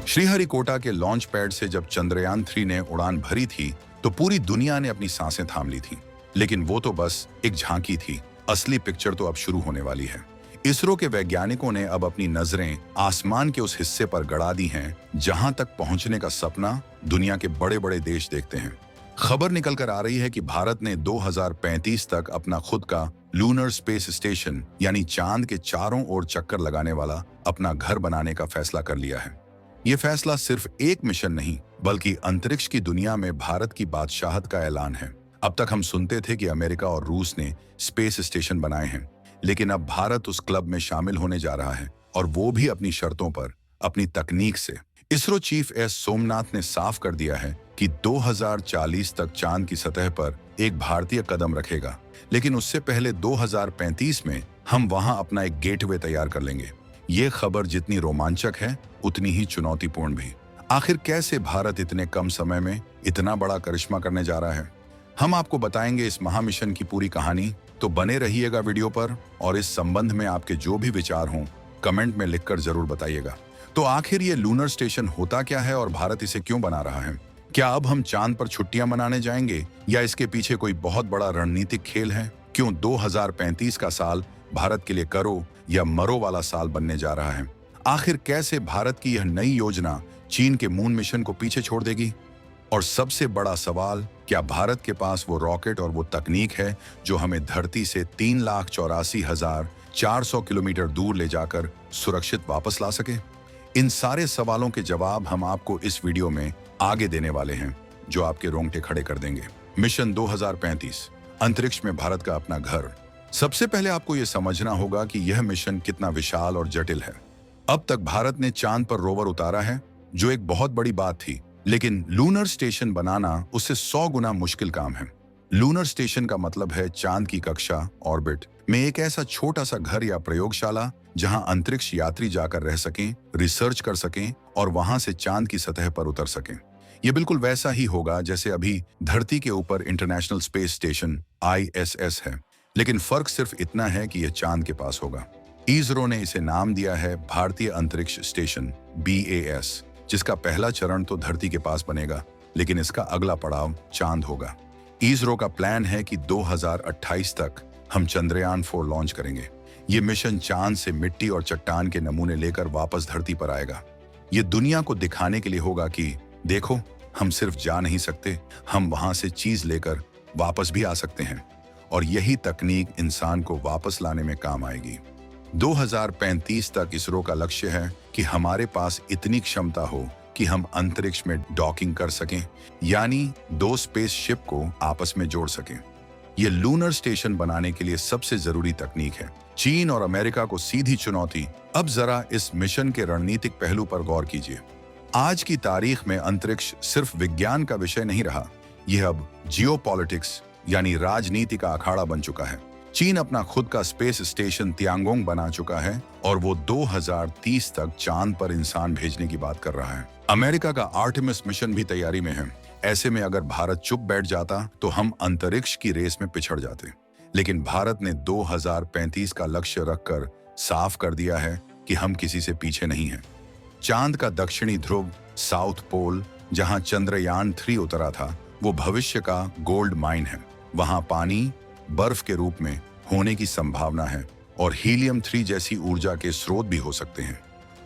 श्रीहरिकोटा के launch pad से जब चंद्रयान 3 ने उड़ान भरी थी तो पूरी दुनिया ने अपनी सांसें थाम ली थी। लेकिन वो तो बस एक झांकी थी, असली पिक्चर तो अब शुरू होने वाली है। इसरो के वैज्ञानिकों ने अब अपनी नजरें आसमान के उस हिस्से पर गड़ा दी हैं जहां तक पहुंचने का सपना दुनिया के बड़े बड़े देश देखते हैं। खबर निकल कर आ रही है कि भारत ने 2035 तक अपना खुद का लूनर स्पेस स्टेशन यानी चांद के चारों ओर चक्कर लगाने वाला अपना घर बनाने का फैसला कर लिया है। ये फैसला सिर्फ एक मिशन नहीं बल्कि अंतरिक्ष की दुनिया में भारत की बादशाहत का ऐलान है। अब तक हम सुनते थे कि अमेरिका और रूस ने स्पेस स्टेशन बनाए हैं, लेकिन अब भारत उस क्लब में शामिल होने जा रहा है, और वो भी अपनी शर्तों पर, अपनी तकनीक से। इसरो चीफ एस सोमनाथ ने साफ कर दिया है कि 2040 तक चांद की सतह पर एक भारतीय कदम रखेगा, लेकिन उससे पहले 2035 में हम वहां अपना एक गेटवे तैयार कर लेंगे। ये खबर जितनी रोमांचक है उतनी ही चुनौतीपूर्ण भी। आखिर कैसे भारत इतने कम समय में इतना बड़ा करिश्मा करने जा रहा है, हम आपको बताएंगे इस महामिशन की पूरी कहानी। तो बने रहिएगा वीडियो पर, और इस संबंध में आपके जो भी विचार हों कमेंट में लिखकर जरूर बताइएगा। तो आखिर ये लूनर स्टेशन होता क्या है और भारत इसे क्यों बना रहा है? क्या अब हम चांद पर छुट्टियां मनाने जाएंगे या इसके पीछे कोई बहुत बड़ा रणनीतिक खेल है? क्यों 2035 का साल भारत के लिए करो या मरो वाला साल बनने जा रहा है? आखिर कैसे भारत की यह नई योजना चीन के मून मिशन को पीछे छोड़ देगी? और सबसे बड़ा सवाल, क्या भारत के पास वो रॉकेट और वो तकनीक है जो हमें धरती से 3,84,400 किलोमीटर दूर ले जाकर सुरक्षित वापस ला सके? इन सारे सवालों के जवाब हम आपको इस वीडियो में आगे देने वाले हैं, जो आपके रोंगटे खड़े कर देंगे। मिशन 2035, अंतरिक्ष में भारत का अपना घर। सबसे पहले आपको यह समझना होगा कि यह मिशन कितना विशाल और जटिल है। अब तक भारत ने चांद पर रोवर उतारा है, जो एक बहुत बड़ी बात थी, लेकिन लूनर स्टेशन बनाना उससे 100 गुना मुश्किल काम है। लूनर स्टेशन का मतलब है चांद की कक्षा, ऑर्बिट में एक ऐसा छोटा सा घर या प्रयोगशाला जहां अंतरिक्ष यात्री जाकर रह सकें, रिसर्च कर सकें और वहां से चांद की सतह पर उतर सकें। यह बिल्कुल वैसा ही होगा जैसे अभी धरती के ऊपर इंटरनेशनल स्पेस स्टेशन ISS है, लेकिन फर्क सिर्फ इतना है कि यह चांद के पास होगा। इसरो ने इसे नाम दिया है भारतीय अंतरिक्ष स्टेशन BAS, जिसका पहला चरण तो धरती के पास बनेगा, लेकिन इसका अगला पड़ाव चांद होगा। इसरो का प्लान है कि 2028 तक हम चंद्रयान 4 लॉन्च करेंगे। ये मिशन चांद से मिट्टी और चट्टान के नमूने लेकर वापस धरती पर आएगा। ये दुनिया को दिखाने के लिए होगा कि देखो, हम सिर्फ जा नहीं सकते, हम वहां से चीज लेकर वापस भी आ सकते हैं, और यही तकनीक इंसान को वापस लाने में काम आएगी। 2035 तक इसरो का लक्ष्य है कि हमारे पास इतनी क्षमता हो कि हम अंतरिक्ष में डॉकिंग कर सकें, यानी 2 स्पेसशिप को आपस में जोड़ सकें। ये लूनर स्टेशन बनाने के लिए सबसे जरूरी तकनीक है। चीन और अमेरिका को सीधी चुनौती। अब जरा इस मिशन के रणनीतिक पहलू पर गौर कीजिए। आज की तारीख में अंतरिक्ष सिर्फ विज्ञान का विषय नहीं रहा, यह अब जियोपॉलिटिक्स यानी राजनीति का अखाड़ा बन चुका है। चीन अपना खुद का स्पेस स्टेशन तियांगोंग बना चुका है और वो 2030 तक चांद पर इंसान भेजने की बात कर रहा है। अमेरिका का आर्टेमिस मिशन भी तैयारी में है। ऐसे में अगर भारत चुप बैठ जाता तो हम अंतरिक्ष की रेस में पिछड़ जाते, लेकिन भारत ने 2035 का लक्ष्य रखकर साफ कर दिया है कि हम किसी से पीछे नहीं हैं। चांद का दक्षिणी ध्रुव, साउथ पोल, जहां चंद्रयान 3 उतरा था, वो भविष्य का गोल्ड माइन है। वहां पानी बर्फ के रूप में होने की संभावना है और हीलियम 3 जैसी ऊर्जा के स्रोत भी हो सकते हैं।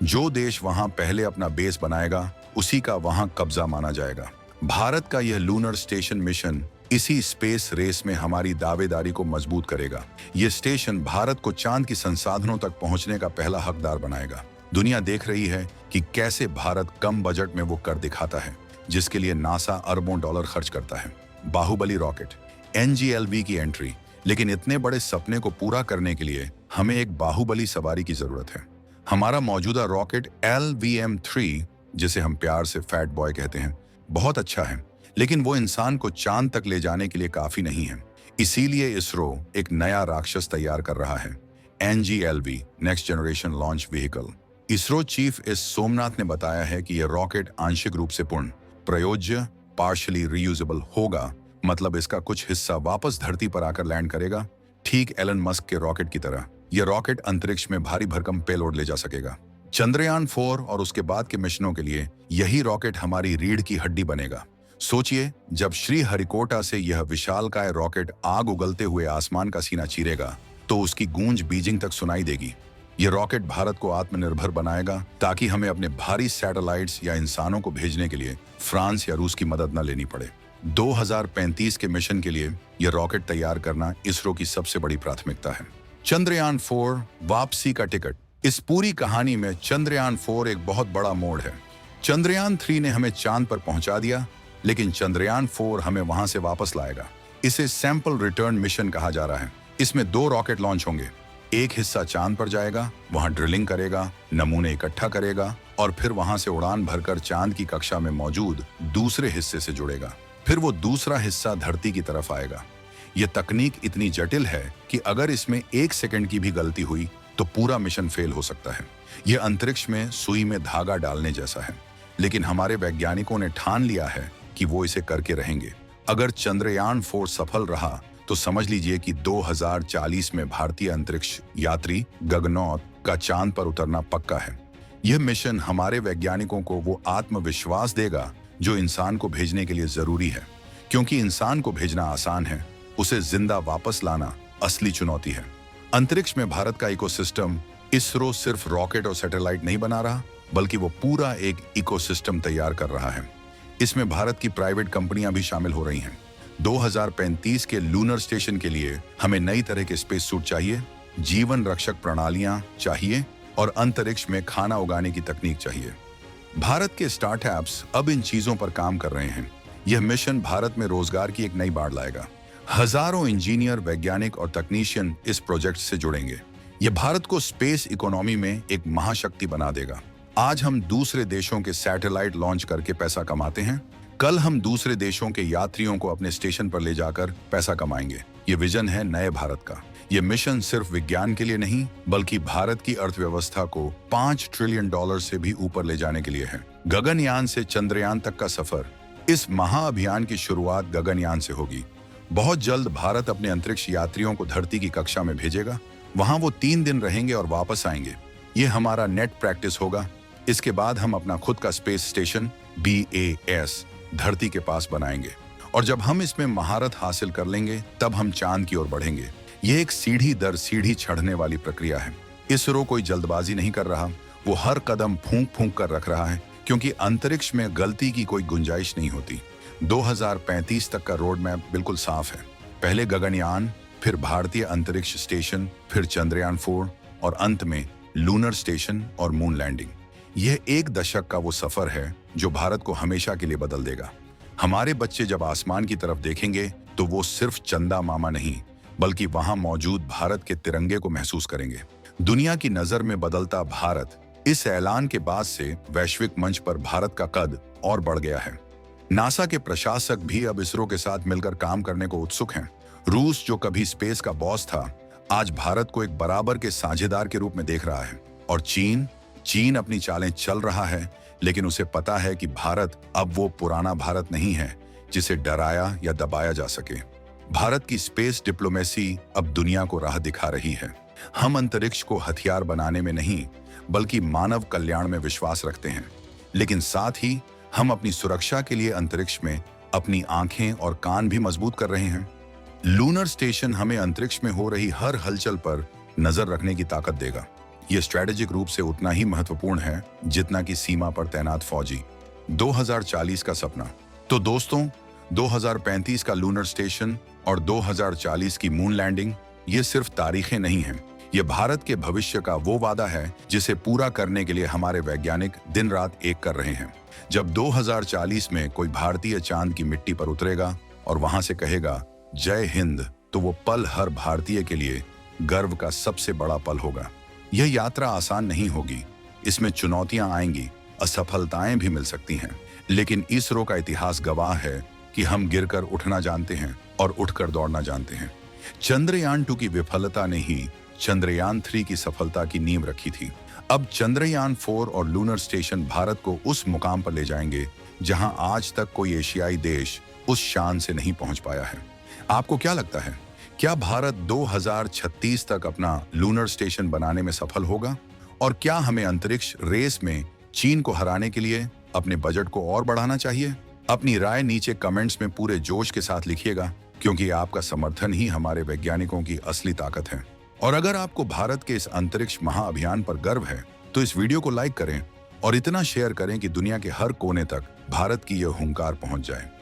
जो देश वहां पहले अपना बेस बनाएगा उसी का वहां कब्जा माना जाएगा। भारत का यह लूनर स्टेशन मिशन इसी स्पेस रेस में हमारी दावेदारी को मजबूत करेगा। यह स्टेशन भारत को चांद की संसाधनों तक पहुंचने का पहला हकदार बनाएगा। दुनिया देख रही है कि कैसे भारत कम बजट में वो कर दिखाता है, जिसके लिए नासा अरबों डॉलर खर्च करता है। बाहुबली रॉकेट, NGLV की एंट्री, लेकिन इतने बड़े सपने को पूरा करने के लिए हमें एक बाहुबली सवारी की जरूरत है। हमारा मौजूदा रॉकेट LVM-3, जिसे हम प्यार से फैट बॉय कहते हैं, बहुत अच्छा है, लेकिन वो इंसान को चांद तक ले जाने के लिए काफी नहीं है। इसीलिए इसरो एक नया राक्षस तैयार कर रहा है, NGLV, next generation launch vehicle. ISRO chief S Somnath ने बताया है कि यह रॉकेट आंशिक रूप से पूर्ण प्रयोज्य, पार्शियली रीयूजेबल होगा, मतलब इसका कुछ हिस्सा वापस धरती पर आकर लैंड करेगा, ठीक एलन मस्क के रॉकेट की तरह। यह रॉकेट अंतरिक्ष में भारी भरकम पेलोड ले जा सकेगा। चंद्रयान 4 और उसके बाद के मिशनों के लिए यही रॉकेट हमारी रीढ़ की हड्डी बनेगा। सोचिए, जब श्रीहरिकोटा से यह विशालकाय रॉकेट आग उगलते हुए आसमान का सीना चीरेगा तो उसकी गूंज बीजिंग तक सुनाई देगी। यह रॉकेट भारत को आत्मनिर्भर बनाएगा ताकि हमें अपने भारी सैटेलाइट्स या इंसानों को भेजने के लिए फ्रांस या रूस की मदद न लेनी पड़े। 2035 के मिशन के लिए यह रॉकेट तैयार करना इसरो की सबसे बड़ी प्राथमिकता है। चंद्रयान 4 वापसी का टिकट। इस पूरी कहानी में चंद्रयान 4 एक बहुत बड़ा मोड़ है। चंद्रयान 3 ने हमें चांद पर पहुंचा दिया, लेकिन चंद्रयान 4 हमें वहां से वापस लाएगा। इसे सैंपल रिटर्न मिशन कहा जा रहा है। इसमें 2 रॉकेट लॉन्च होंगे। एक हिस्सा चांद पर जाएगा, वहां ड्रिलिंग करेगा, नमूने इकट्ठा करेगा और फिर वहां से उड़ान भरकर चांद की कक्षा में मौजूद दूसरे हिस्से से जुड़ेगा। फिर वो दूसरा हिस्सा धरती की तरफ आएगा। यह तकनीक इतनी जटिल है कि अगर इसमें 1 सेकंड की भी गलती हुई तो पूरा मिशन फेल हो सकता है। यह अंतरिक्ष में सुई में धागा डालने जैसा है, लेकिन हमारे वैज्ञानिकों ने ठान लिया है कि वो इसे करके रहेंगे। अगर चंद्रयान 4 सफल रहा तो समझ लीजिए कि 2040 में भारतीय अंतरिक्ष यात्री गगनौत का चांद पर उतरना पक्का है। यह मिशन हमारे वैज्ञानिकों को वो आत्मविश्वास देगा जो इंसान को भेजने के लिए जरूरी है, क्योंकि इंसान को भेजना आसान है, उसे जिंदा वापस लाना असली चुनौती है। अंतरिक्ष में भारत का इकोसिस्टम, इसरो सिर्फ रॉकेट और सैटेलाइट नहीं बना रहा, बल्कि वो पूरा एक इकोसिस्टम तैयार कर रहा है। इसमें भारत की प्राइवेट कंपनियां भी शामिल हो रही हैं। 2035 के लूनर स्टेशन के लिए हमें नई तरह के स्पेस सूट चाहिए, जीवन रक्षक प्रणालियां चाहिए और अंतरिक्ष में खाना उगाने की तकनीक चाहिए। भारत के स्टार्टअप्स अब इन चीजों पर काम कर रहे हैं। यह मिशन भारत में रोजगार की एक नई बाढ़ लाएगा। हजारों इंजीनियर, वैज्ञानिक और तकनीशियन इस प्रोजेक्ट से जुड़ेंगे। यह भारत को स्पेस इकोनॉमी में एक महाशक्ति बना देगा। आज हम दूसरे देशों के सैटेलाइट लॉन्च करके पैसा कमाते हैं, कल हम दूसरे देशों के यात्रियों को अपने स्टेशन पर ले जाकर पैसा कमाएंगे। ये विजन है नए भारत का। ये मिशन सिर्फ विज्ञान के लिए नहीं, बल्कि भारत की अर्थव्यवस्था को $5 ट्रिलियन से भी ऊपर ले जाने के लिए है। गगनयान से चंद्रयान तक का सफर। इस महाअभियान की शुरुआत गगनयान से होगी। बहुत जल्द भारत अपने अंतरिक्ष यात्रियों को धरती की कक्षा में भेजेगा। वहां वो 3 दिन रहेंगे और वापस आएंगे। ये हमारा नेट प्रैक्टिस होगा। इसके बाद हम अपना खुद का स्पेस स्टेशन BAS धरती के पास बनाएंगे, और जब हम इसमें महारत हासिल कर लेंगे तब हम चांद की ओर बढ़ेंगे। यह एक सीढ़ी दर सीढ़ी चढ़ने वाली प्रक्रिया है। इसरो कोई जल्दबाजी नहीं कर रहा, वो हर कदम फूंक फूंक कर रख रहा है, क्योंकि अंतरिक्ष में गलती की कोई गुंजाइश नहीं होती। 2035 तक का रोड मैप बिल्कुल साफ है। पहले गगनयान, फिर भारतीय अंतरिक्ष स्टेशन, फिर चंद्रयान 4 और अंत में लूनर स्टेशन और मून लैंडिंग। यह 1 दशक का वो सफर है जो भारत को हमेशा के लिए बदल देगा। हमारे बच्चे जब आसमान की तरफ देखेंगे तो वो सिर्फ चंदा मामा नहीं, बल्कि वहां मौजूद भारत के तिरंगे को महसूस करेंगे। दुनिया की नजर में बदलता भारत। इस ऐलान के बाद से वैश्विक मंच पर भारत का कद और बढ़ गया है। नासा के प्रशासक भी अब इसरो के साथ मिलकर काम करने को उत्सुक हैं। रूस, जो कभी स्पेस का बॉस था, आज भारत को एक बराबर के साझेदार के रूप में देख रहा है। और चीन अपनी चालें चल रहा है, लेकिन उसे पता है कि भारत अब वो पुराना भारत नहीं है जिसे डराया या दबाया जा सके। भारत की स्पेस डिप्लोमेसी अब दुनिया को राह दिखा रही है। हम अंतरिक्ष को हथियार बनाने में नहीं, बल्कि मानव कल्याण में विश्वास रखते हैं। लेकिन साथ ही हम अपनी सुरक्षा के लिए अंतरिक्ष में अपनी आंखें और कान भी मजबूत कर रहे हैं। लूनर स्टेशन हमें अंतरिक्ष में हो रही हर हलचल पर नजर रखने की ताकत देगा। यह स्ट्रेटेजिक रूप से उतना ही महत्वपूर्ण है जितना कि सीमा पर तैनात फौजी। 2040 का सपना। तो दोस्तों, 2035 का लूनर स्टेशन और 2040 की मून लैंडिंग, ये सिर्फ तारीखें नहीं हैं। ये भारत के भविष्य का वो वादा है जिसे पूरा करने के लिए हमारे वैज्ञानिक दिन रात एक कर रहे हैं। जब 2040 में कोई भारतीय चांद की मिट्टी पर उतरेगा और वहां से कहेगा जय हिंद, तो वो पल हर भारतीय के लिए गर्व का सबसे बड़ा पल होगा। यह यात्रा आसान नहीं होगी। इसमें चुनौतियां आएंगी, असफलताएं भी मिल सकती हैं, लेकिन इसरो का इतिहास गवाह है कि हम गिरकर उठना जानते हैं और उठकर दौड़ना जानते हैं। चंद्रयान 2 की विफलता ने ही चंद्रयान 3 की सफलता की नींव रखी थी। अब चंद्रयान 4 और लूनर स्टेशन भारत को उस मुकाम पर ले जाएंगे जहां आज तक कोई एशियाई देश उस शान से नहीं पहुंच पाया है। आपको क्या लगता है, क्या भारत 2036 तक अपना लूनर स्टेशन बनाने में सफल होगा? और क्या हमें अंतरिक्ष रेस में चीन को हराने के लिए अपने बजट को और बढ़ाना चाहिए? अपनी राय नीचे कमेंट्स में पूरे जोश के साथ लिखिएगा, क्योंकि आपका समर्थन ही हमारे वैज्ञानिकों की असली ताकत है। और अगर आपको भारत के इस अंतरिक्ष महाअभियान पर गर्व है, तो इस वीडियो को लाइक करें और इतना शेयर करें कि दुनिया के हर कोने तक भारत की यह हुंकार पहुंच जाए।